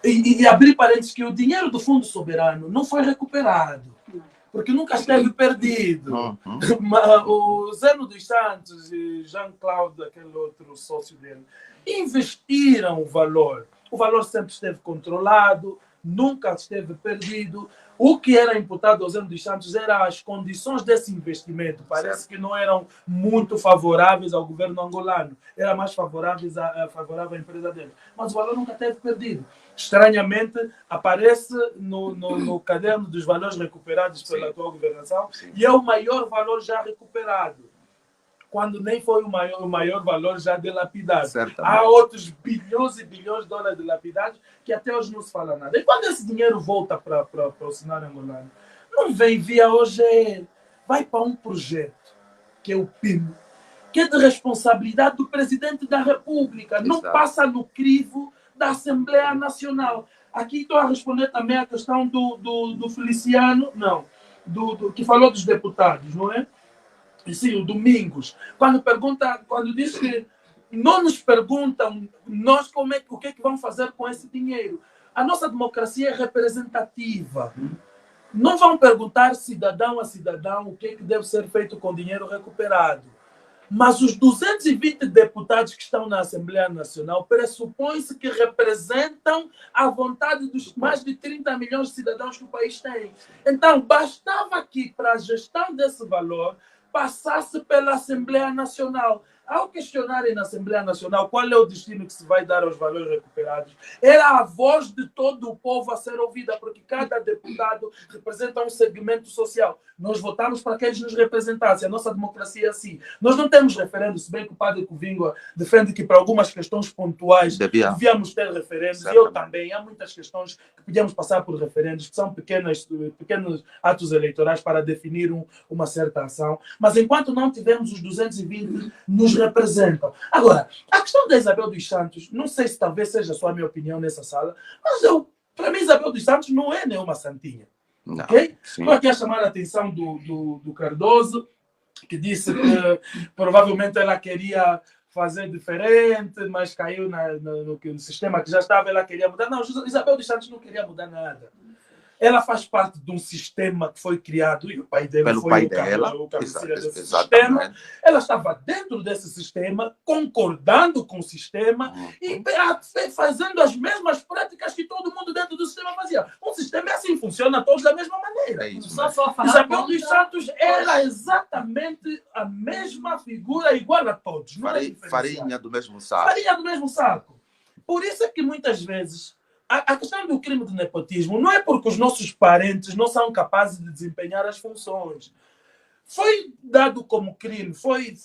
E abrir parênteses que o dinheiro do Fundo Soberano não foi recuperado, porque nunca esteve perdido. O Zeno dos Santos e Jean-Claude, aquele outro sócio dele, investiram o valor. O valor sempre esteve controlado, nunca esteve perdido. O que era imputado ao Zeno dos Santos eram as condições desse investimento. Parece que não eram muito favoráveis ao governo angolano. Eram mais favoráveis à empresa dele. Mas o valor nunca esteve perdido. Estranhamente, aparece no caderno dos valores recuperados pela atual governação e é o maior valor já recuperado, quando nem foi o maior valor já dilapidado. Há outros bilhões e bilhões de dólares dilapidados que até hoje não se fala nada. E quando esse dinheiro volta para o cenário angolano, não vem via OGE, vai para um projeto, que é o PIM, que é de responsabilidade do Presidente da República, não passa no crivo da Assembleia Nacional. Aqui estou a responder também a questão do Feliciano, que falou dos deputados, não é? Sim, o Domingos, quando diz que não nos perguntam nós o que é que vamos fazer com esse dinheiro. A nossa democracia é representativa. Não vão perguntar cidadão a cidadão o que é que deve ser feito com o dinheiro recuperado. Mas os 220 deputados que estão na Assembleia Nacional pressupõe-se que representam a vontade dos mais de 30 milhões de cidadãos que o país tem. Então, bastava que, para a gestão desse valor, passasse pela Assembleia Nacional. Ao questionarem na Assembleia Nacional qual é o destino que se vai dar aos valores recuperados, era a voz de todo o povo a ser ouvida, porque cada deputado representa um segmento social. Nós votamos para que eles nos representassem. A nossa democracia é assim. Nós não temos referendo, se bem que o padre Covingua defende que para algumas questões pontuais devíamos ter referendos, e eu também. Há muitas questões que podíamos passar por referendos, que são pequenos atos eleitorais para definir uma certa ação. Mas enquanto não tivermos os 220, nos representam. Agora, a questão da Isabel dos Santos, não sei se talvez seja só a minha opinião nessa sala, mas para mim Isabel dos Santos não é nenhuma santinha. Não, okay? Estou aqui a chamar a atenção do Cardoso, que disse que provavelmente ela queria fazer diferente, mas caiu no sistema que já estava, ela queria mudar. Não, Isabel dos Santos não queria mudar nada. Ela faz parte de um sistema que foi criado, e o pai dele foi o cabeceira desse sistema. Ela estava dentro desse sistema, concordando com o sistema e fazendo as mesmas práticas que todo mundo dentro do sistema fazia. Um sistema é assim, funciona todos da mesma maneira. Isabel dos Santos era exatamente a mesma figura, igual a todos. Farinha do mesmo saco. Farinha do mesmo saco. Por isso é que muitas vezes a questão do crime de nepotismo não é porque os nossos parentes não são capazes de desempenhar as funções. Foi dado como crime, foi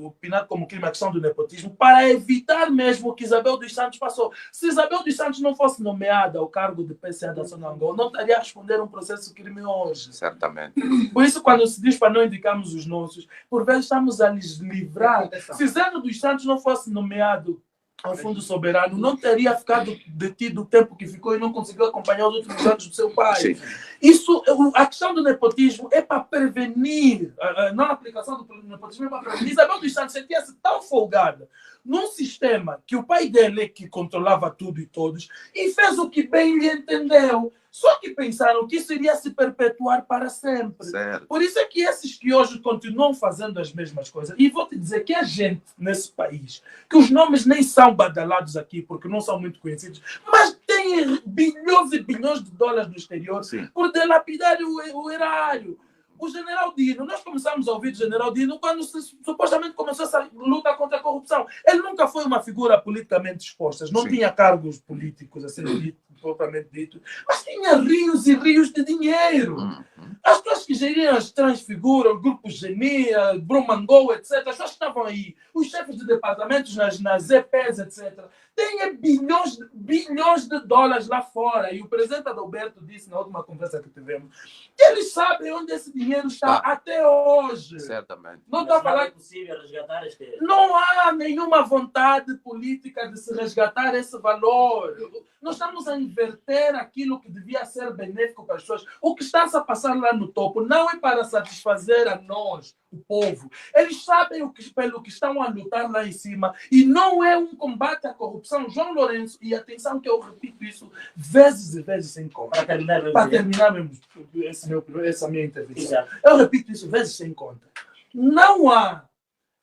opinado como crime a questão do nepotismo para evitar mesmo o que Isabel dos Santos passou. Se Isabel dos Santos não fosse nomeada ao cargo de PCA da Zona Angola, não estaria a responder a um processo de crime hoje. Certamente. Por isso, quando se diz para não indicarmos os nossos, por vezes estamos a lhes livrar. Se Zeno dos Santos não fosse nomeado ao Fundo Soberano, não teria ficado detido o tempo que ficou e não conseguiu acompanhar os últimos anos do seu pai. Sim. Isso, a questão do nepotismo é para prevenir, não a aplicação do nepotismo é para prevenir. Isabel dos Santos sentia-se tão folgada num sistema que o pai dele é que controlava tudo e todos e fez o que bem lhe entendeu. Só que pensaram que isso iria se perpetuar para sempre. Certo. Por isso é que esses que hoje continuam fazendo as mesmas coisas, e vou te dizer que a gente nesse país, que os nomes nem são badalados aqui, porque não são muito conhecidos, mas tem bilhões e bilhões de dólares no exterior. Sim. Por dilapidar o erário. O General Dino, nós começamos a ouvir o General Dino quando supostamente começou essa luta contra a corrupção. Ele nunca foi uma figura politicamente exposta, não Sim. tinha cargos políticos, assim, propriamente dito, mas tinha rios e rios de dinheiro. As pessoas que geriam as Transfigura, o Grupo Genia, Brumangol, etc., as pessoas que estavam aí, os chefes de departamentos nas EPs, etc., têm bilhões de dólares lá fora. E o presidente Adalberto disse na última conversa que tivemos que eles sabem onde esse dinheiro está até hoje. Certamente. Não está a falar possível resgatar este... Não há nenhuma vontade política de se resgatar esse valor. Nós estamos a inverter aquilo que devia ser benéfico para as pessoas. O que está a passar lá no topo não é para satisfazer a nós, o povo. Eles sabem pelo que estão a lutar lá em cima e não é um combate à corrupção. João Lourenço, e atenção que eu repito isso vezes e vezes sem conta. Para terminar mesmo essa minha intervenção. Eu repito isso vezes sem conta. Não há,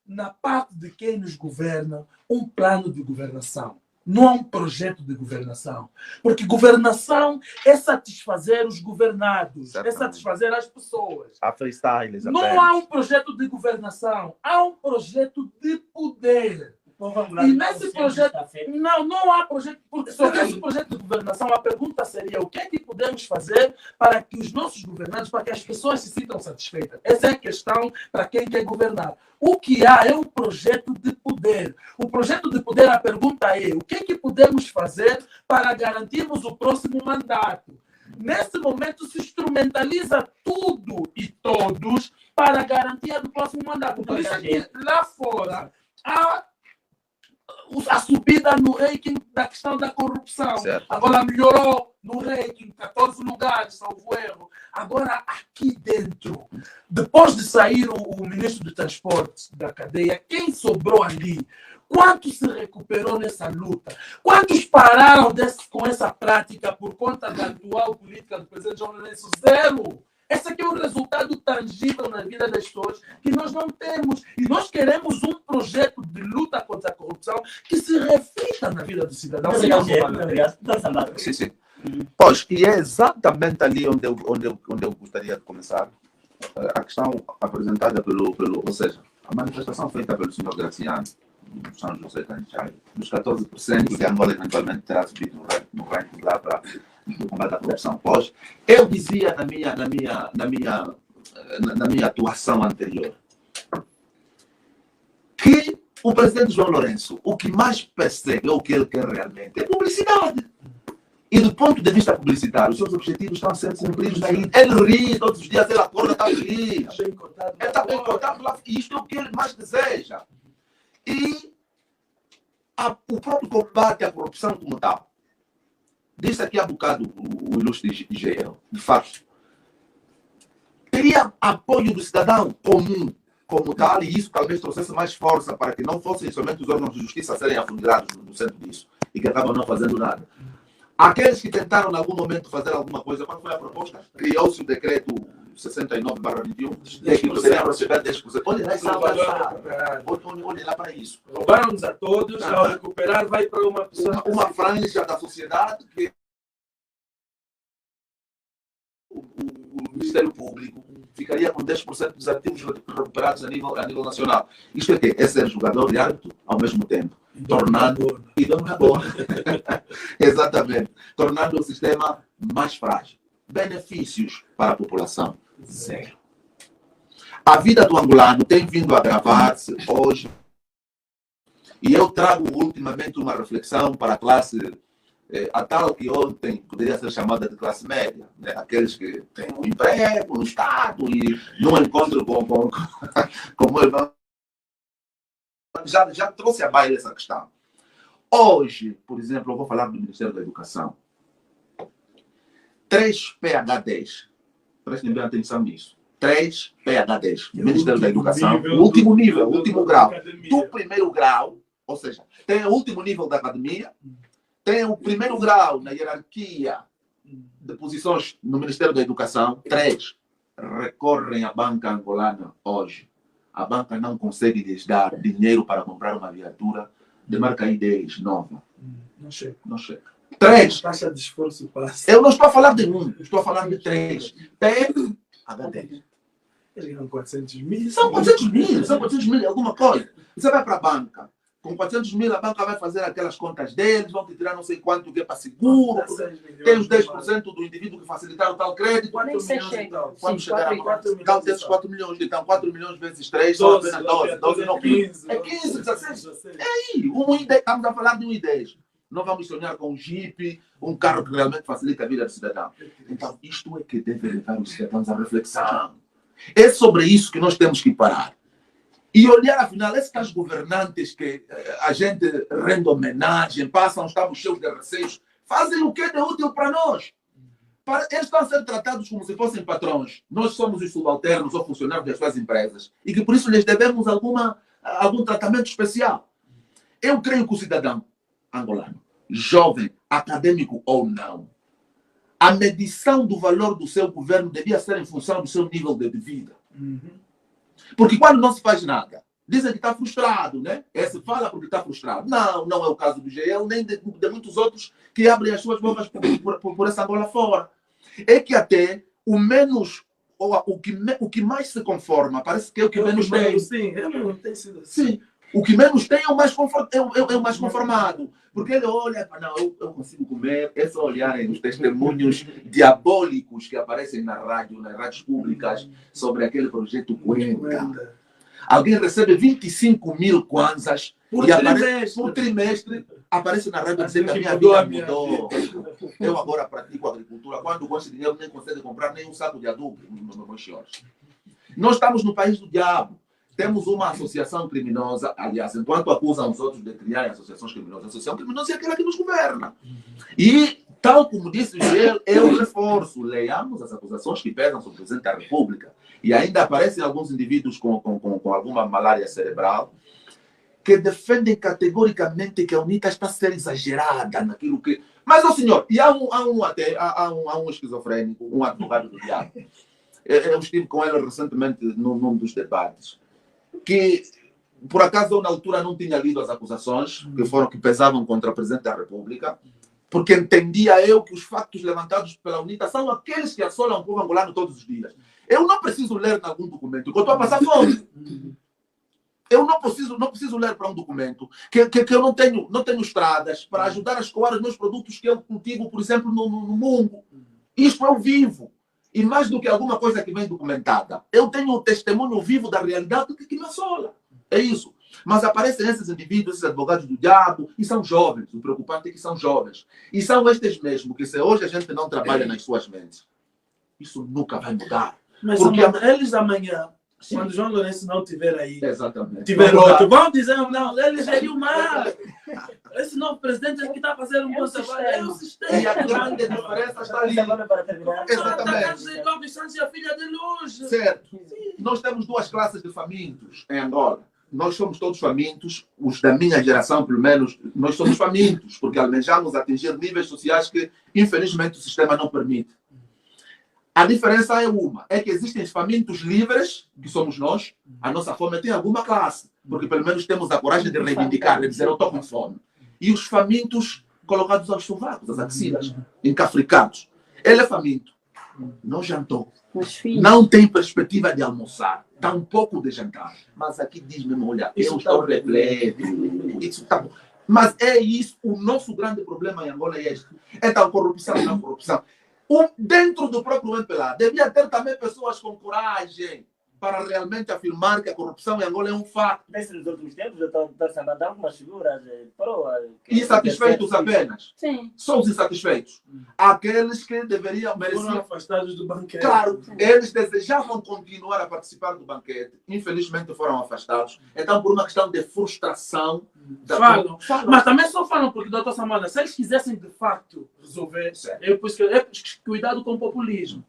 na parte de quem nos governa, um plano de governação. Não há um projeto de governação. Porque governação é satisfazer os governados, Exatamente. é satisfazer as pessoas. A freestyle, Não há um projeto de governação, há um projeto de poder. E nesse projeto, não há projeto, porque sobre esse projeto de governação, a pergunta seria o que é que podemos fazer para que os nossos governantes, para que as pessoas se sintam satisfeitas? Essa é a questão para quem quer governar. O que há é um projeto de poder. O projeto de poder, a pergunta é o que é que podemos fazer para garantirmos o próximo mandato? Nesse momento se instrumentaliza tudo e todos para a garantia do próximo mandato. Por isso é que lá fora há a subida no ranking da questão da corrupção. Certo. Agora melhorou no ranking, 14 lugares, salvo erro. Agora, aqui dentro, depois de sair o ministro do Transporte da cadeia, quem sobrou ali? Quantos se recuperou nessa luta? Quantos pararam com essa prática por conta da atual política do presidente João Lourenço? Zero! Esse aqui é um resultado tangível na vida das pessoas que nós não temos. E nós queremos um projeto de luta contra a corrupção que se reflita na vida do cidadão. Sim, sim. Pois, e é exatamente ali onde eu gostaria de começar. A questão apresentada ou seja, a manifestação feita pelo senhor Graciano, no São José Canchai, dos 14% que Angola eventualmente terá subido no ranking lá para do combate à corrupção. Pois, eu dizia na minha atuação anterior que o presidente João Lourenço, o que mais persegue, ou o que ele quer realmente, é publicidade. E do ponto de vista publicitário, os seus objetivos estão sendo cumpridos aí. Ele ri todos os dias, ele acorda, está feliz. Ele está bem contado lá. E isto é o que ele mais deseja. E o próprio combate à corrupção como tal. Disse aqui há bocado o ilustre Israel, de fato, teria apoio do cidadão comum como tal, e isso talvez trouxesse mais força para que não fossem somente os órgãos de justiça a serem afundilados no centro disso e que acabam não fazendo nada. Aqueles que tentaram em algum momento fazer alguma coisa, qual foi a proposta? Criou-se o decreto 69/21, de que seriam receber 10%. Olha lá, olha lá para isso. Roubaram-nos a todos, ao recuperar vai para uma pessoa. Uma franja da sociedade que o Ministério Público ficaria com 10% dos ativos recuperados a nível nacional. Isto é que é ser jogador de árbitro ao mesmo tempo. Tornando e dominador. Exatamente. Tornando o sistema mais frágil. Benefícios para a população? Zero. A vida do angolano tem vindo a agravar-se hoje. E eu trago ultimamente uma reflexão para a classe, a tal que ontem poderia ser chamada de classe média, né? Aqueles que têm um emprego no Estado e não encontram como ele já trouxe a baila essa questão. Hoje, por exemplo, eu vou falar do Ministério da Educação. 3 PhDs. Prestem bem atenção nisso. 3 PhDs. Ministério da Educação. O último nível, o último grau. Do primeiro grau, ou seja, tem o último nível da academia, tem o primeiro grau na hierarquia de posições no Ministério da Educação. 3 recorrem à banca angolana hoje. A banca não consegue lhes dar dinheiro para comprar uma viatura de marca I10 nova. Não chega. Não chega. 3. Taxa de esforço passa. Eu não estou a falar de 1, estou a falar de 3. PhD. Eles ganham 400 mil. São 400 mil, alguma coisa. Você vai para a banca. Com 400 mil, a banca vai fazer aquelas contas deles, vão te tirar não sei quanto que é para seguro. Tem os 10% do indivíduo que facilitaram tal crédito. Quanto Quando chegar a 4 então, desses 4 milhões, então 4 milhões vezes 3, são apenas 12 não 15. É 15, 16. É aí, estamos a falar de 1,10. Não vamos sonhar com um Jeep, um carro que realmente facilita a vida do cidadão. Então, isto é que deve levar os cidadãos à reflexão. É sobre isso que nós temos que parar. E olhar, afinal, esses tais governantes que a gente rende homenagem, passam, estamos cheios de receios, fazem o que é de útil para nós? Eles estão a ser tratados como se fossem patrões. Nós somos os subalternos ou funcionários das suas empresas. E que por isso lhes devemos algum tratamento especial. Eu creio que o cidadão angolano, jovem, acadêmico ou não, a medição do valor do seu governo devia ser em função do seu nível de vida. Porque quando não se faz nada, dizem que está frustrado, né? Se fala porque está frustrado. Não, não é o caso do GL, nem de muitos outros que abrem as suas bocas por essa Angola fora. É que até o menos, ou o que mais se conforma, parece que é o que menos tem. Sim, não tem sido assim. Sim. O que menos tem é o mais, é o mais conformado. Porque ele olha, não, eu consigo comer. É só olharem os testemunhos diabólicos que aparecem na rádio, nas rádios públicas, sobre aquele projeto Cuenta. Alguém recebe 25 mil kwanzas por trimestre, aparece na rádio dizendo que a minha vida mudou. Eu agora pratico agricultura. Quando com esse dinheiro nem consegue comprar nem um saco de adubo, meus senhores. Nós estamos no país do diabo. Temos uma associação criminosa, aliás, enquanto acusam os outros de criar associações criminosas, a associação criminosa é aquela que nos governa. E, tal como disse ele, eu reforço, leiamos as acusações que pesam sobre o presidente da República. E ainda aparecem alguns indivíduos com alguma malária cerebral que defendem categoricamente que a UNITA está a ser exagerada naquilo que... Mas, ó senhor, e há um esquizofrênico, um advogado do diabo. Eu estive com ele recentemente num dos debates, que por acaso eu na altura não tinha lido as acusações que pesavam contra o presidente da República, porque entendia eu que os factos levantados pela UNITA são aqueles que assolam o povo angolano todos os dias. Eu não preciso ler em algum documento, que eu estou a passar fome. Eu não preciso ler para um documento que eu não tenho estradas para ajudar a escoar os meus produtos que eu cultivo, por exemplo, no mundo. Isto eu vivo. E mais do que alguma coisa que vem documentada, eu tenho um testemunho vivo da realidade que me assola. É isso. Mas aparecem esses indivíduos, esses advogados do diabo, e são jovens. O preocupante é que são jovens. E são estes mesmo, que se hoje a gente não trabalha nas suas mentes, isso nunca vai mudar. Mas porque eles amanhã, quando João Lourenço não estiver aí, exatamente, tiver outro, vão dizer, não, ele geriu mal. Esse novo presidente é que está a fazer um bom trabalho. É o sistema. E a grande diferença está ali. Exatamente. Cláudio Santos e a filha dele hoje. Certo. Nós temos duas classes de famintos em Angola. Nós somos todos famintos, os da minha geração, pelo menos, nós somos famintos, porque almejamos atingir níveis sociais que, infelizmente, o sistema não permite. A diferença é que existem os famintos livres, que somos nós, a nossa fome tem alguma classe, porque pelo menos temos a coragem de reivindicar, de dizer eu estou com fome. E os famintos colocados aos sovacos, às axilas, encafricados. Ele é faminto, não jantou, não tem perspectiva de almoçar, está um pouco de jantar. Mas aqui diz mesmo, olha, eu estou repleto, isso está bom. Mas é isso, o nosso grande problema em Angola é este. É tal corrupção, não corrupção. Dentro do próprio MPLA, devia ter também pessoas com coragem para realmente afirmar que a corrupção em Angola é um fato. Nesses últimos tempos, eu estou a mandar algumas figuras insatisfeitos apenas. Sim. São os insatisfeitos. Aqueles que deveriam merecer. Foram afastados do banquete. Claro, eles desejavam continuar a participar do banquete. Infelizmente foram afastados. Então, por uma questão de frustração. Falam. Mas também só falam porque, doutor Samana, se eles quisessem de facto resolver, cuidado com o populismo.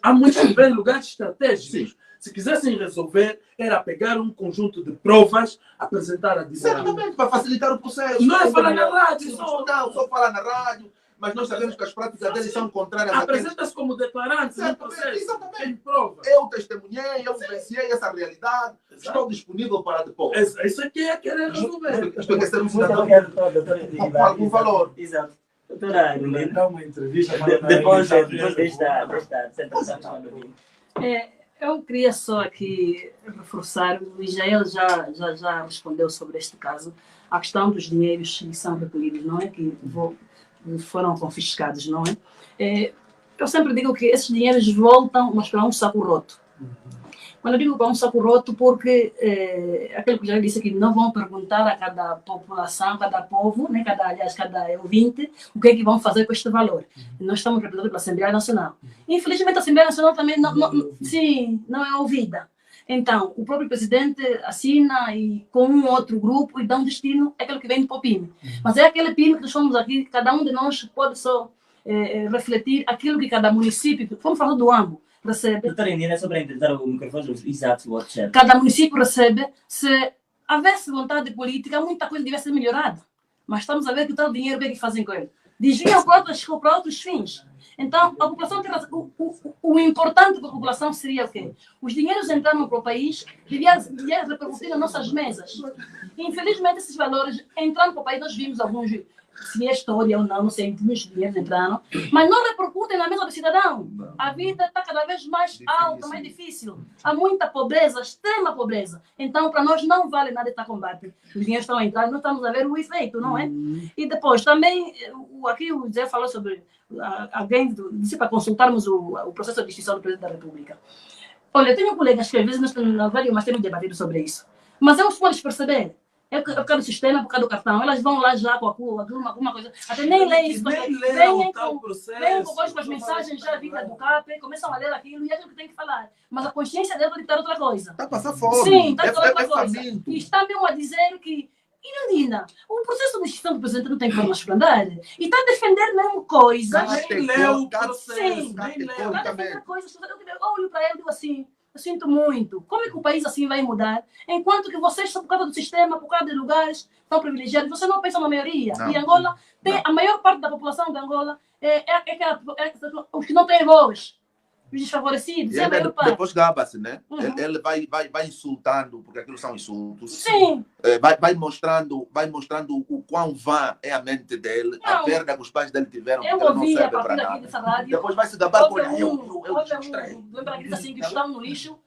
Há muitos que tiveram lugares estratégicos. Sim. Se quisessem resolver, era pegar um conjunto de provas, apresentar a dizer. Certamente, para facilitar o processo. Não é falar na rádio, só falar na rádio. Mas nós sabemos que as práticas deles são contrárias a apresenta-se como declarante no processo. Exatamente. Tem prova. Eu testemunhei, eu vivenciei essa realidade. Exato. Estou disponível para depois. Isso aqui é querer resolver. Isto é ser um cidadão com algum valor. Exato. Doutora, dá uma entrevista. Depois desta apresentação. Eu queria só aqui reforçar, o Israel já respondeu sobre este caso, a questão dos dinheiros que são recolhidos, não é? Que foram confiscados, não é? Eu sempre digo que esses dinheiros voltam, mas para um saco roto. Quando eu digo para um saco roto, porque aquilo que já disse aqui, não vão perguntar a cada população, cada povo, né, cada ouvinte, o que é que vão fazer com este valor. Nós estamos representados pela Assembleia Nacional. Infelizmente, a Assembleia Nacional também não é ouvida. Então, o próprio presidente assina e com um outro grupo e dá um destino, é aquilo que vem para o PIME. Mas é aquele PIME que nós somos aqui, cada um de nós pode só refletir aquilo que cada município, vamos falar do AMBO, recebe. Doutora Inês, é só para entender o microfone exato, o WhatsApp. Cada município recebe, se houvesse vontade política, muita coisa devia ser melhorada. Mas estamos a ver que todo o dinheiro, o que é que fazem com ele? Desviam para outros fins. Então, a população tem razão. O importante para a população seria o quê? Os dinheiros entraram para o país, devia repercutir nas nossas mesas. Infelizmente, esses valores entrando para o país, nós vimos alguns, se é história ou não sei, muitos dinheiros entraram, mas não repercutem na mesa do cidadão. A vida está cada vez mais alta, mais difícil. Há muita pobreza, extrema pobreza. Então, para nós não vale nada estar combate. Os dinheiros estão a entrar, nós estamos a ver o efeito, não é? E depois, também, aqui o Zé falou sobre alguém, disse para consultarmos o processo de extinção do Presidente da República. Olha, eu tenho colegas que às vezes nós temos debatido sobre isso. Mas eu os podes perceber. É por causa do sistema, por causa do cartão. Elas vão lá já com alguma coisa. Até nem leem isso. Vêm com as mensagens já vindas do CAP, começam a ler aquilo e é aquilo que tem que falar. Mas a consciência dela vai ditar outra coisa. Está a passar fome. Sim, está a ditar outra coisa. Faminto. E está mesmo a dizer que Irandina, o processo de extinção do presidente não tem formas para andar. E está a defender mesmo coisas. Nem leu o processo. Sim, Nem leu. está a defender coisas. Eu olho para ele e digo assim, eu sinto muito. Como é que o país assim vai mudar? Enquanto que vocês, por causa do sistema, por causa de lugares tão privilegiados, você não pensa na maioria. Não. E Angola, a maior parte da população de Angola os que não têm voz. Os desfavorecidos, E é a maior parte. depois gaba-se, né? Uhum. Ele vai insultando, porque aquilo são insultos. Sim. Vai mostrando o quão vã é a mente dele, a Não. perda que os pais dele tiveram, Eu porque ele não ouvi a serve para partir aqui nada. dessa rádio. Depois vai se gabar com Houve eu distraí. lembra que diz assim que estão no lixo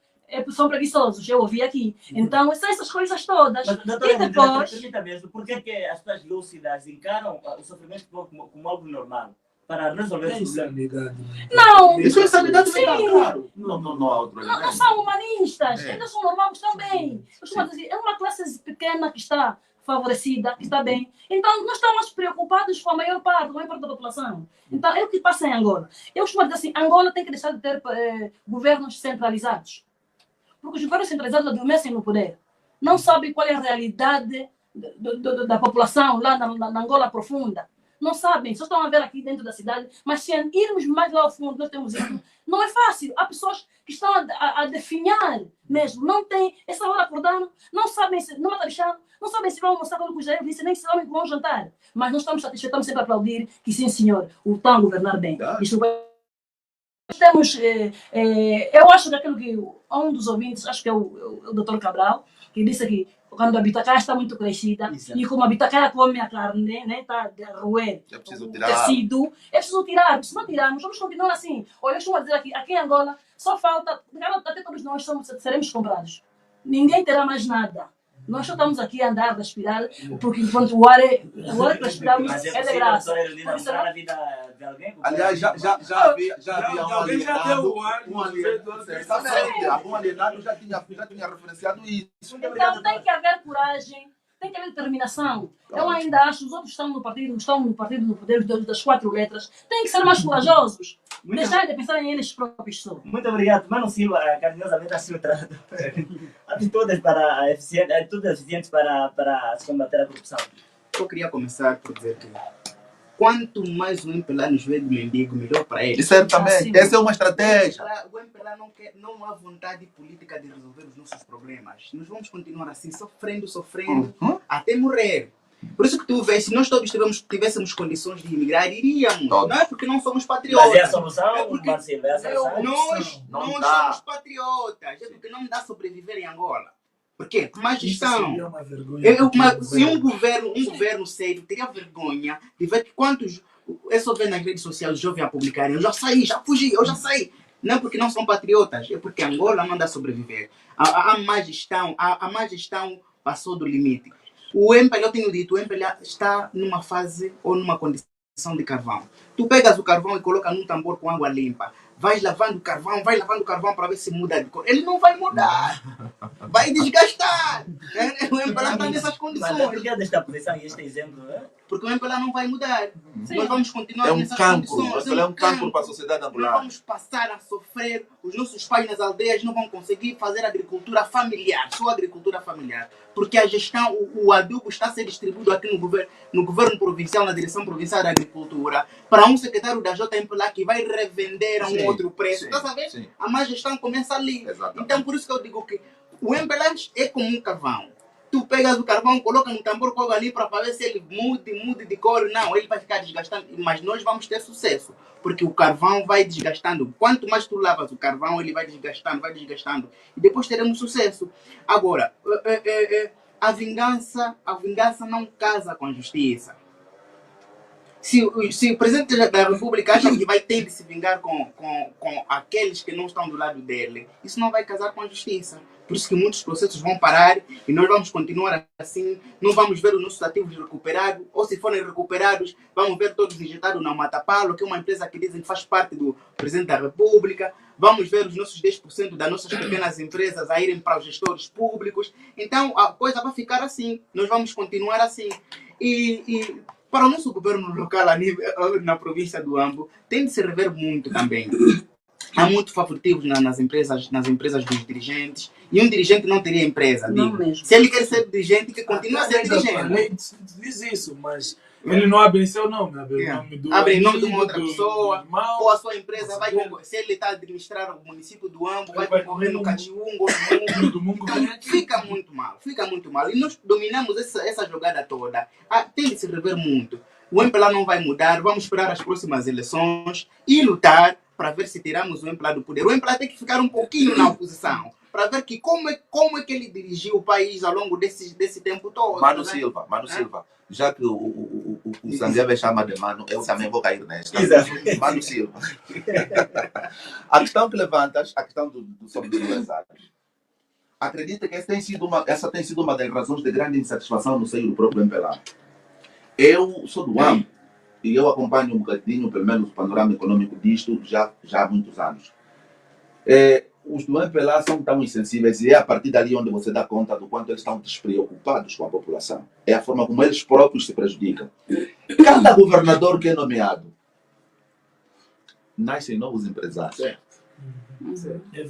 são preguiçosos, eu ouvi aqui. Então, são essas coisas todas. Mas, doutora E Inês, depois, permita mesmo, por que as pessoas lúcidas encaram o sofrimento como algo normal? Para resolver É o problema. insanidade. não, Isso é insanidade Sim. mental, claro. Não há outro não elemento. são humanistas, É. eles são normais também. Eu costumo dizer, é uma classe pequena que está favorecida, que está bem. Então, nós estamos preocupados com a maior parte da população. Então, é o que passa em Angola. Eu costumo dizer assim, Angola tem que deixar de ter governos centralizados. Porque os governos centralizados adormecem no poder. Não sabem qual é a realidade da população lá na Angola profunda. Não sabem, só estão a ver aqui dentro da cidade, mas se irmos mais lá ao fundo, nós temos isso. Não é fácil. Há pessoas que estão a definhar mesmo. Não tem essa hora acordando, não sabem se não está não sabem se vão almoçar com o Jair disse, nem se vão jantar. Mas nós estamos satisfeitos, estamos sempre a aplaudir que sim, senhor, o estão a governar bem. Isto temos, eu acho que aquilo que um dos ouvintes, acho que é o Dr. Cabral, que disse que quando a bitacara está muito crescida, Exato. e como a bitacara come a carne, né, está a roer É preciso o tirar. tecido, é preciso tirar, porque se não tirarmos, vamos continuar assim. Olha, eu costumo dizer aqui em Angola, só falta, até todos nós seremos comprados. Ninguém terá mais nada. Nós só estamos aqui a andar, a respirar, porque enquanto o ar que respiramos Mas é de possível, graça. doutora Erundina, Por isso, mudar a vida de alguém? Aliás, já havia um Alguém já alienado. deu o ar, Um alienado. Certamente, algum alienado já tinha referenciado isso. Então tem que haver coragem, tem que haver determinação. Eu ainda acho, os outros estão no partido no poder das 4 letras, têm que ser mais corajosos. Deixar de pensar em eles próprios só. Muito obrigado. Mano Silva, carinhosamente assim o trato. Atitudes eficientes para se combater a corrupção. Eu queria começar por dizer que quanto mais o MPLA nos vê de mendigo, melhor para ele. Certamente, essa é uma estratégia. O MPLA não há vontade política de resolver os nossos problemas. Nós vamos continuar assim, sofrendo, até morrer. Por isso que tu vês, se nós todos tivéssemos condições de emigrar, iríamos. Todos. Não é porque não somos patriotas. Mas é a solução, É porque- Mano Silva? É a solução? Nós Não não dá. somos patriotas. É porque não dá sobreviver em Angola. Por quê? Má Isso gestão. seria uma vergonha. Se um governo sério teria vergonha de ver que quantos. É só ver nas redes sociais os jovens a publicarem. Eu já saí, já fugi, eu já saí. Não é porque não são patriotas, é porque Angola não dá a sobreviver. A má gestão passou do limite. O MPLA, eu tenho dito, o MPLA está numa fase ou numa condição de carvão. Tu pegas o carvão e coloca num tambor com água limpa. Vai lavando o carvão para ver se muda de cor. Ele não vai mudar. vai desgastar. O MPLA está nessas Mas condições. a partir desta posição e este exemplo, Porque o MPLA não vai mudar. Sim. Nós vamos continuar É um nessas cancro. condições. É um cancro para a sociedade Nós angolana. vamos passar a sofrer. Os nossos pais nas aldeias não vão conseguir fazer agricultura familiar, só agricultura familiar. Porque a gestão, o adubo está a ser distribuído aqui no governo provincial, na direção provincial da agricultura, para um secretário da JMPLA que vai revender a um Sim, outro preço. sim, Está a saber? sim. A má gestão começa ali. Exatamente. Então, por isso que eu digo que o MPLA é como um carvão. Tu pegas o carvão, coloca no tambor, coloca ali para ver se ele mude de cor. Não, ele vai ficar desgastando. Mas nós vamos ter sucesso. Porque o carvão vai desgastando. Quanto mais tu lavas o carvão, ele vai desgastando, vai desgastando. E depois teremos sucesso. Agora, a vingança não casa com a justiça. Se o presidente da República acha que vai ter de se vingar com aqueles que não estão do lado dele, isso não vai casar com a justiça. Por isso que muitos processos vão parar e nós vamos continuar assim, não vamos ver os nossos ativos recuperados, ou se forem recuperados, vamos ver todos injetados na Matapalo, que é uma empresa que dizem que faz parte do presidente da República, vamos ver os nossos 10% das nossas pequenas empresas a irem para os gestores públicos. Então a coisa vai ficar assim, nós vamos continuar assim. E para o nosso governo local na província do Ambo, tem de se rever muito também. Há muito favoritismo nas empresas dos dirigentes. E um dirigente não teria empresa. Não Digo. mesmo. Se ele quer ser dirigente, que continue a ser A dirigente. lei diz isso, mas ele não abre seu nome, abre o nome do Abre em nome de amigo, uma outra do pessoa, irmão. ou a sua empresa vai concorrer. Se ele está a administrar o município do Ambo, vai concorrer no Catiungo, do mundo. então fica muito mal, fica muito mal. E nós dominamos essa jogada toda. Tem de se rever muito. O MPLA não vai mudar, vamos esperar as próximas eleições e lutar para ver se tiramos o MPLA do poder. O MPLA tem que ficar um pouquinho na oposição, para ver que como é que ele dirigiu o país ao longo desse tempo todo. Mano Silva, já que o Sangueve chama de Mano, eu também vou cair nesta. Exato. Mano Silva. A questão que levantas, a questão sobre os empresários. Acredita que essa tem sido uma das razões de grande insatisfação no seio do próprio MPLA. Eu sou do AMP e eu acompanho um bocadinho, pelo menos, o panorama econômico disto já há muitos anos. Os do MPLA são tão insensíveis e é a partir dali onde você dá conta do quanto eles estão despreocupados com a população. É a forma como eles próprios se prejudicam. Cada governador que é nomeado, nascem novos empresários.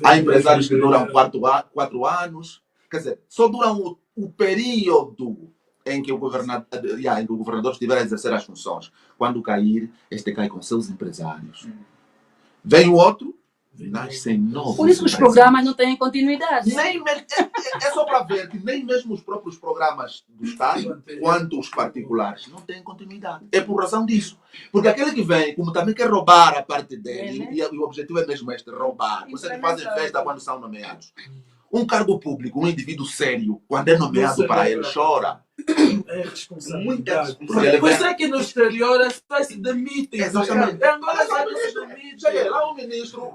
Há empresários que duram 4 anos, quer dizer, só duram o período em que o governador estiver a exercer as funções. Quando cair, este cai com seus empresários. Vem o outro, nascem novos. Por isso que os programas não têm continuidade. É só para ver que nem mesmo os próprios programas do Estado, quanto os particulares, não têm continuidade. É por razão disso. Porque aquele que vem, como também quer roubar a parte dele, e o objetivo é mesmo este, roubar. Vocês que fazem festa quando são nomeados. Um cargo público, um indivíduo sério, quando é nomeado para ele, chora. É responsabilidade. Muita responsabilidade. Por isso é que no exterior as pessoas se demitem. Exatamente. Agora se demitem. Lá o ministro,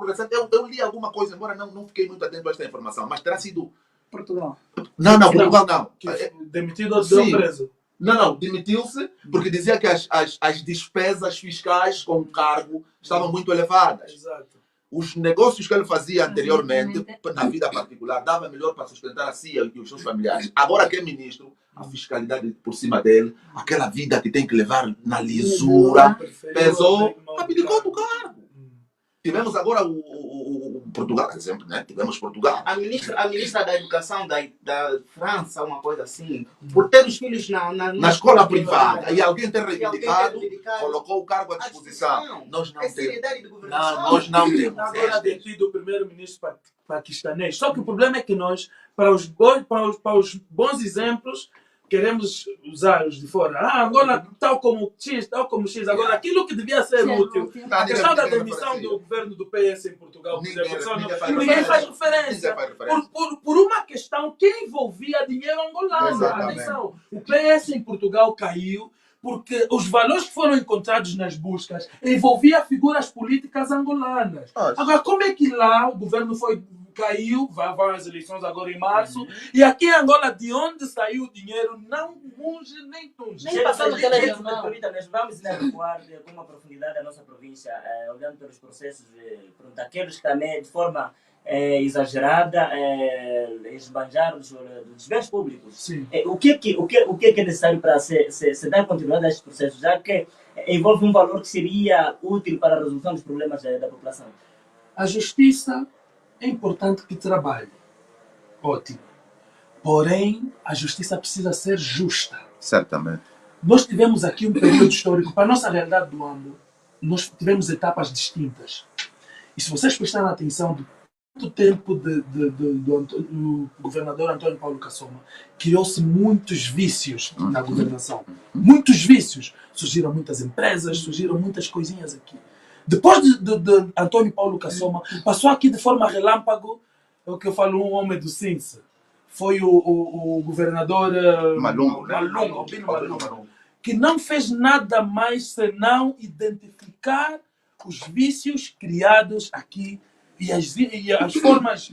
eu li alguma coisa, embora não fiquei muito atento a esta informação, mas terá sido... Portugal. Não, Portugal não. Que demitido ou deu Sim. preso. Não, demitiu-se porque dizia que as despesas fiscais com o cargo estavam muito elevadas. Exato. Os negócios que ele fazia anteriormente, na vida particular, dava melhor para sustentar a si e os seus familiares. Agora que é ministro, a fiscalidade por cima dele, aquela vida que tem que levar na lisura, pesou, abdicou do cargo. Tivemos agora o Portugal, por exemplo, né? Tivemos Portugal. A ministra da Educação da França, uma coisa assim, por ter os filhos Na escola privada, e alguém ter reivindicado, colocou o cargo à disposição. Nós não É temos. seriedade de governação. Não, nós não temos. Agora detido o primeiro-ministro paquistanês. Só que o problema é que nós, para os bons exemplos, queremos usar os de fora. Agora, tal como X. Agora, aquilo que devia ser útil. A questão da demissão do governo do PS em Portugal, por exemplo, ninguém faz referência. Por uma questão que envolvia dinheiro angolano. Exatamente. Atenção, o PS em Portugal caiu porque os valores que foram encontrados nas buscas envolviam figuras políticas angolanas. Agora, como é que lá o governo caiu, vão às eleições agora em março, e aqui em Angola, de onde saiu o dinheiro, não munge nem tunge. Nem passando aquela Gente, jornal. nós vamos recuar com uma profundidade da nossa província, olhando pelos processos, aqueles que também, de forma exagerada, esbanjar dos bens públicos. Sim. O que é necessário para se dar continuidade a este processo, já que envolve um valor que seria útil para a resolução dos problemas da população? A justiça é importante que trabalhe. Ótimo. Porém, a justiça precisa ser justa. Certamente. Nós tivemos aqui um período histórico, para a nossa realidade do Ambo, nós tivemos etapas distintas. E se vocês prestarem atenção, do muito tempo do governador António Paulo Kassoma, criou-se muitos vícios na governação. Muitos vícios. Surgiram muitas empresas, surgiram muitas coisinhas aqui. Depois de António Paulo Kassoma, passou aqui de forma relâmpago, é o que eu falo, um homem do Cinza. Foi o governador Malungo, né? Albino Malungo, que não fez nada mais senão identificar os vícios criados aqui e as formas,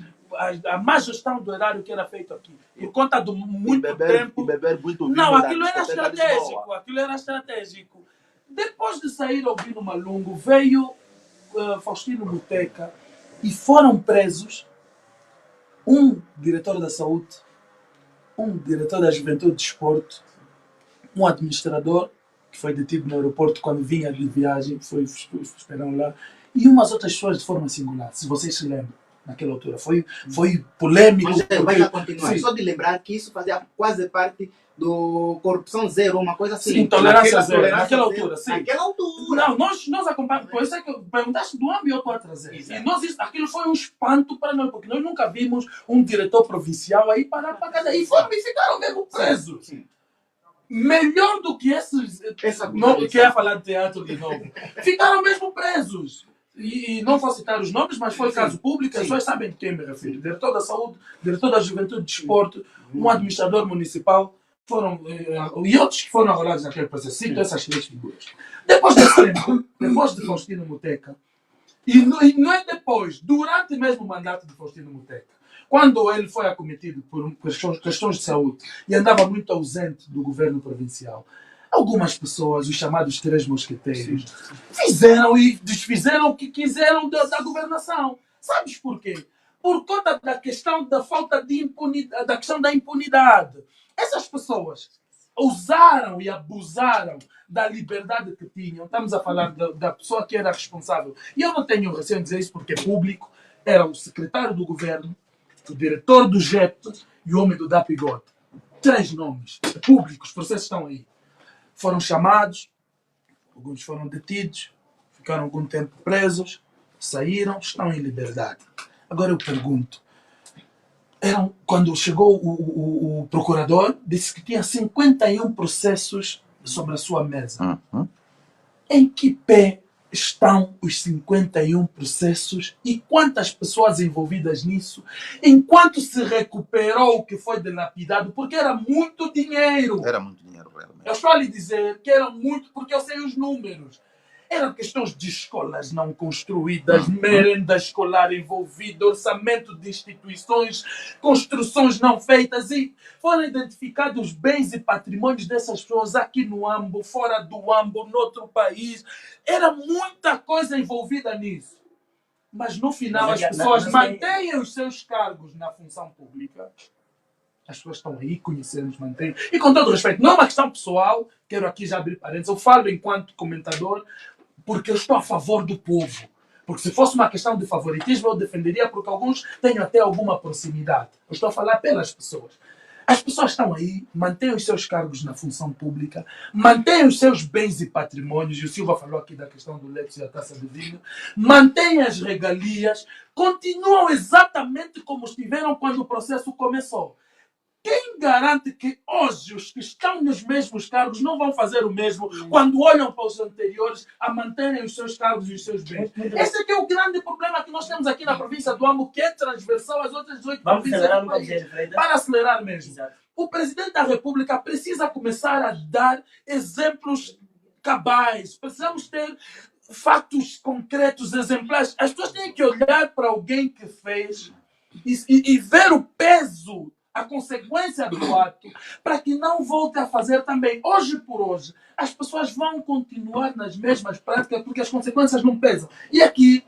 a má gestão do erário que era feito aqui. Por conta de muito tempo. E beber muito vinho Não, da aquilo era discoteca de estratégico. Lisboa. Aquilo era estratégico. Depois de sair Albino Malungo, veio Faustino Muteca e foram presos um diretor da saúde, um diretor da juventude e desporto, um administrador que foi detido no aeroporto quando vinha de viagem, foi esperar lá, e umas outras pessoas de forma singular, se vocês se lembram, naquela altura. Foi polêmico. Mas vai já continuar. Sim. Só de lembrar que isso fazia quase parte do Corrupção Zero, uma coisa assim. Sim, tolerância zero, tolerância naquela zero. altura, sim. Naquela altura. Não, nós acompanhamos. Por isso é que perguntaste do Ambo e eu estou a trazer. Exato. E nós, aquilo foi um espanto para nós, porque nós nunca vimos um diretor provincial aí parar para cada. E ficaram mesmo presos. Sim. Melhor do que esses. Essa Não quer falar de teatro de novo. Ficaram mesmo presos. E não vou citar os nomes, mas foi caso público, as pessoas sabem de quem me refiro. Diretor da saúde, diretor da juventude e desporto, um administrador municipal, e outros que foram arrolados naquele processo. Cito essas três figuras. Depois desse tempo, depois de Faustino Muteca, e não é depois, durante mesmo o mandato de Faustino Muteca, quando ele foi acometido por questões de saúde e andava muito ausente do governo provincial, algumas pessoas, os chamados três mosqueteiros, fizeram e desfizeram o que quiseram da governação. Sabes porquê? Por conta da questão da falta de impunidade, da questão da impunidade. Essas pessoas usaram e abusaram da liberdade que tinham. Estamos a falar da pessoa que era responsável. E eu não tenho receio de dizer isso porque é público. Era o secretário do governo, o diretor do GEP e o homem do DAPIGOT. Três nomes públicos, os processos estão aí. Foram chamados, alguns foram detidos, ficaram algum tempo presos, saíram, estão em liberdade. Agora eu pergunto, quando chegou o procurador, disse que tinha 51 processos sobre a sua mesa. Em que pé estão os 51 processos e quantas pessoas envolvidas nisso, enquanto se recuperou o que foi dilapidado, porque era muito dinheiro. Era muito dinheiro, realmente. Eu estou a lhe dizer que era muito, porque eu sei os números. Eram questões de escolas não construídas, merenda escolar envolvida, orçamento de instituições, construções não feitas, e foram identificados bens e patrimônios dessas pessoas aqui no Ambo, fora do Ambo, noutro país. Era muita coisa envolvida nisso. Mas no final as pessoas mantêm os seus cargos na função pública. As pessoas estão aí, conhecemos, mantêm. E com todo respeito, não é uma questão pessoal, quero aqui já abrir parênteses, eu falo enquanto comentador, porque eu estou a favor do povo. Porque se fosse uma questão de favoritismo, eu defenderia, porque alguns têm até alguma proximidade. Eu estou a falar pelas pessoas. As pessoas estão aí, mantêm os seus cargos na função pública, mantêm os seus bens e patrimônios, e o Silva falou aqui da questão do leite e a taça de vinho, mantêm as regalias, continuam exatamente como estiveram quando o processo começou. Quem garante que hoje os que estão nos mesmos cargos não vão fazer o mesmo quando olham para os anteriores a manterem os seus cargos e os seus bens? Esse é que é o grande problema que nós temos aqui na província do Ambo, que é transversal às outras 18 províncias do país. Para acelerar mesmo. Exato. O presidente da República precisa começar a dar exemplos cabais. Precisamos ter fatos concretos, exemplares. As pessoas têm que olhar para alguém que fez e ver o peso, a consequência do ato, para que não volte a fazer também. Hoje por hoje, as pessoas vão continuar nas mesmas práticas porque as consequências não pesam. E aqui,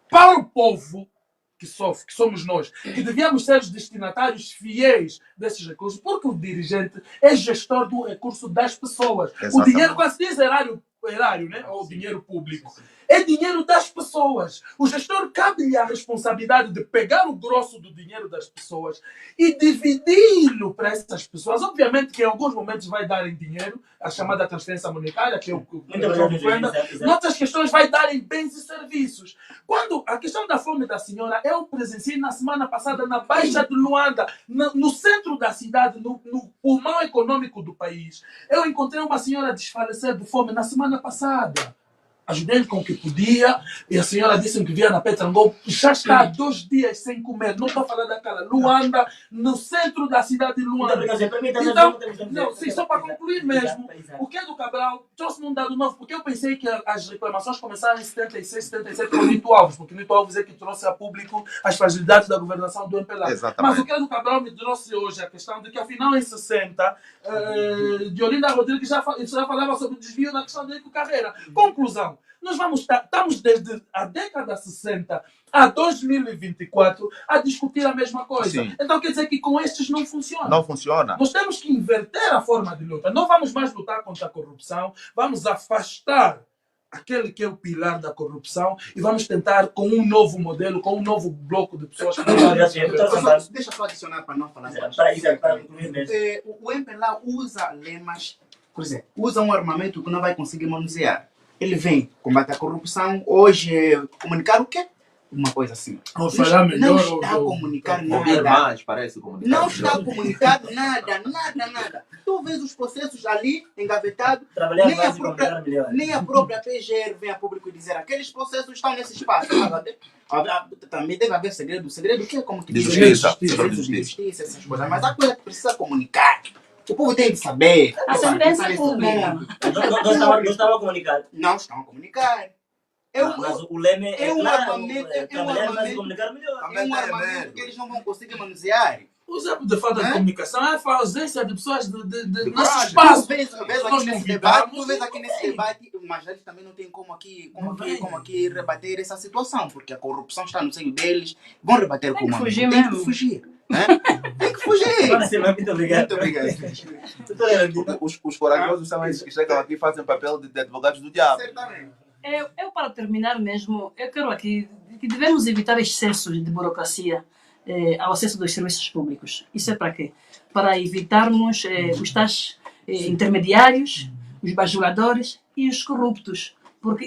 para o povo que sofre, que somos nós, que devíamos ser os destinatários fiéis desses recursos, porque o dirigente é gestor do recurso das pessoas. O Exatamente. dinheiro, quase diz erário, né? Ou dinheiro público. É dinheiro das pessoas. O gestor cabe-lhe a responsabilidade de pegar o grosso do dinheiro das pessoas e dividi-lo para essas pessoas. Obviamente que em alguns momentos vai dar em dinheiro, a chamada transferência monetária, que é o que Muito obrigado, noutras questões vai dar em bens e serviços. Quando a questão da fome da senhora, eu presenciei na semana passada na Baixa de Luanda, no centro da cidade, no pulmão econômico do país. Eu encontrei uma senhora desfalecer de fome na semana passada. Ajudei com o que podia e a senhora disse que via na Petrangol, já está há 2 dias sem comer. Não estou falando daquela Luanda, no centro da cidade de Luanda. Então, não, sim, só para concluir mesmo, o Kedo Cabral trouxe-me um dado novo, porque eu pensei que as reclamações começaram em 76, 77 com o Nito Alves, porque o Nito Alves é que trouxe a público as fragilidades da governação do MPLA. Exatamente. Mas o Kedo Cabral me trouxe hoje a questão de que, afinal, em 60, Diolinda Rodrigues já falava sobre o desvio na questão do Eco Carreira. Conclusão. Nós estamos desde a década 60 a 2024 a discutir a mesma coisa. Sim. Então quer dizer que com estes não funciona. Não funciona. Nós temos que inverter a forma de luta. Não vamos mais lutar contra a corrupção, vamos afastar aquele que é o pilar da corrupção e vamos tentar com um novo modelo, com um novo bloco de pessoas que Deixa só adicionar para não falar mais. Para concluir mesmo. O MPLA usa lemas, por exemplo, usa um armamento que não vai conseguir manusear. Ele vem combater a corrupção, hoje comunicar o quê? Uma coisa assim. Ou falar melhor, não está a comunicar Ouvir nada. mais, parece comunicar. Não está a comunicar nada. Tu vês os processos ali engavetados, Trabalhar nem a mais e própria- comunicar melhor. nem a própria PGR vem a público dizer aqueles processos estão nesse espaço. Também deve haver segredo. Segredo o quê? Como que De diz? justiça. Segredo de justiça, essas coisas. Mas há coisa que precisa comunicar. O povo tem que saber. A sentença Parece pública. Não estava a comunicar. Não estão a comunicar. Mas o leme é um claro, armamento- trabalhar mais e armamento- comunicar melhor. É um armamento que eles não vão conseguir manusear. O exemplo de falta de comunicação é a ausência de pessoas nesse coragem. espaço. Tu vês Nós aqui nesse convidamos debate, tu vês e aqui não nesse vem. debate, mas eles também não têm como Não vem. aqui rebater essa situação, porque a corrupção está no seio deles. Vão rebater Tem como que fugir Tem mesmo. que fugir. Né? Tem que fugir. Agora sim, mas muito obrigado. Muito obrigado. Os corajosos são esses que chegam aqui e fazem papel de advogados do diabo. Certamente. Eu, para terminar mesmo, eu quero aqui que devemos evitar excessos de burocracia ao acesso dos serviços públicos. Isso é para quê? Para evitarmos os tais intermediários, os bajuladores e os corruptos. Porque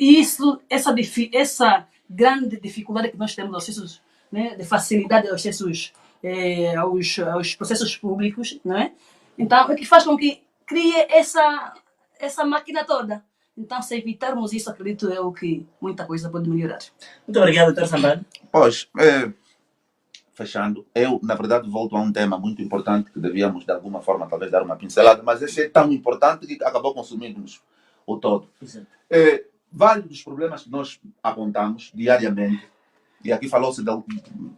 essa grande dificuldade que nós temos no acesso, né, de facilidade aos acessos aos processos públicos, não é? Então, é que faz com que crie essa máquina toda. Então, se evitarmos isso, acredito eu que muita coisa pode melhorar. Muito obrigado, Dr. Sambado. Pois, fechando, eu, na verdade, volto a um tema muito importante que devíamos, de alguma forma, talvez dar uma pincelada, mas esse é tão importante que acabou consumindo-nos o todo. Vários dos problemas que nós apontamos diariamente, e aqui falou-se,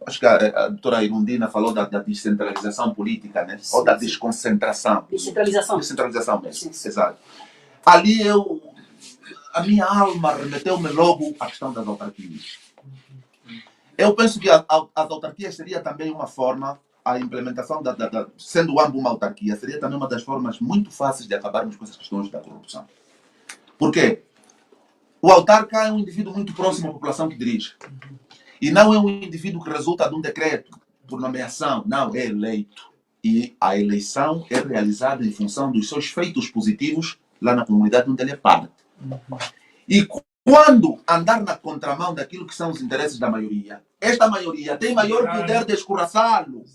acho que a doutora Irundina falou da descentralização política, né? Ou da desconcentração. Descentralização. Descentralização mesmo, Sim. exato. Ali a minha alma remeteu-me logo à questão das autarquias. Eu penso que as autarquias seria também uma forma, a implementação, sendo o AMBO uma autarquia, seria também uma das formas muito fáceis de acabarmos com essas questões da corrupção. Por quê? O autarca é um indivíduo muito próximo à população que dirige. E não é um indivíduo que resulta de um decreto por nomeação, não, é eleito. E a eleição é realizada em função dos seus feitos positivos lá na comunidade onde ele é parte. E quando andar na contramão daquilo que são os interesses da maioria, esta maioria tem maior poder de escorraçá-lo.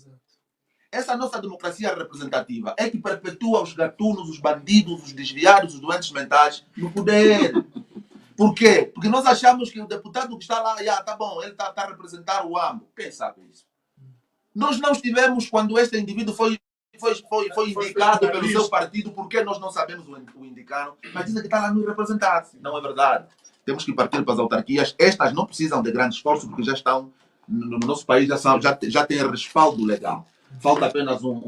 Essa nossa democracia representativa é que perpetua os gatunos, os bandidos, os desviados, os doentes mentais no poder. Por quê? Porque nós achamos que o deputado que está lá, tá bom, ele está a representar o AMBO. Quem sabe isso? Nós não estivemos quando este indivíduo foi indicado pelo seu partido, porque nós não sabemos o indicaram, mas dizem que está lá no representante. Não é verdade. Temos que partir para as autarquias. Estas não precisam de grande esforço, porque já estão, no nosso país, já têm respaldo legal. Falta apenas um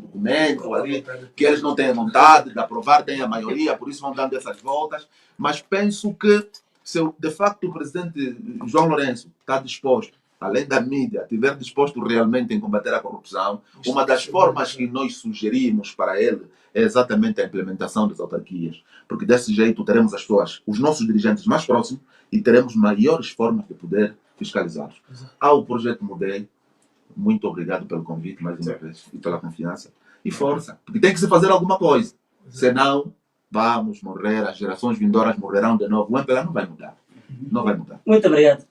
documento ali, que eles não têm vontade de aprovar, têm a maioria, por isso vão dando essas voltas. Mas penso que, se de facto o presidente João Lourenço está disposto além da mídia, estiver disposto realmente em combater a corrupção, uma das formas que nós sugerimos para ele é exatamente a implementação das autarquias. Porque desse jeito teremos as pessoas, os nossos dirigentes mais próximos e teremos maiores formas de poder fiscalizá-los. Ao projeto Mudei, muito obrigado pelo convite mais uma vez e pela confiança. E força, porque tem que se fazer alguma coisa. Senão, vamos morrer, as gerações vindouras morrerão de novo. O MPLA não vai mudar. Não vai mudar. Muito obrigado.